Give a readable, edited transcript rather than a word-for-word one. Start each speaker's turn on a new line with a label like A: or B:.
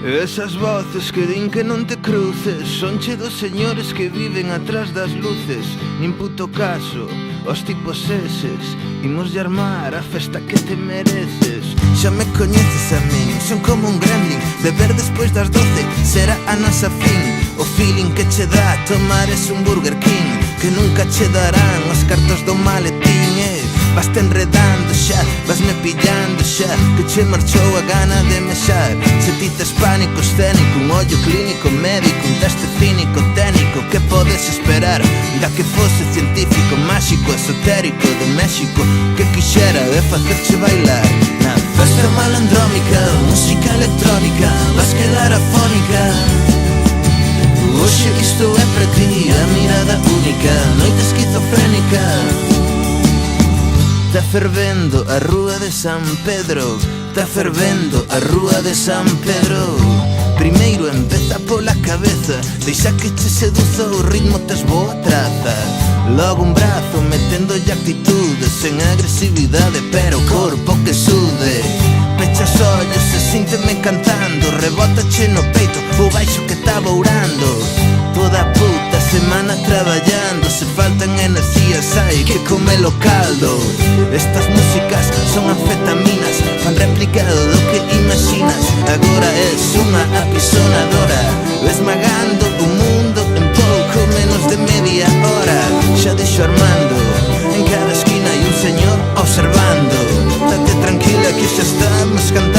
A: Esas voces que din que non te cruces sonche dos señores que viven atrás das luces. Nin puto caso, os tipos eses. Imos de armar a festa que te mereces. Xa me coñeces a min, son como un gremlin. Beber despois das 12 será a nosa fin. O feeling que che dá tomar es un Burger King, que nunca che darán os cartos do maletín. Vaste enredando xa, vasme pillando xa, que che marchou a gana de mexar. Se ti tes pánico escénico, un ollo clínico médico, un teste cínico técnico, que podes esperar da que fose científico, máxico, esotérico de México, que quixera de facerche bailar na festa malandrómica, música electrónica, vas quedar afónica. Hoxe isto é para ti, a mirada única, noite esquizofrénica. Está fervendo a rúa de San Pedro, está fervendo a rúa de San Pedro. Primeiro empeza pola cabeza, deixa que che seduza o ritmo, tes boa traza. Logo un brazo meténdolle actitude, sen agresividade, pero o corpo que sude. Pecha os ollos e sínteme cantando, rebótache no peito o baixo que está bourando. Toda a puta semana traballando, se faltan enerxías hai que comelo caldo. Estas músicas son anfetaminas, fan replicado do que imaginas. Agora és unha apisonadora, esmagando o mundo en pouco menos de media hora. Xa deixo armando, en cada esquina hai un señor observando. Date tranquila que xa estamos cantando.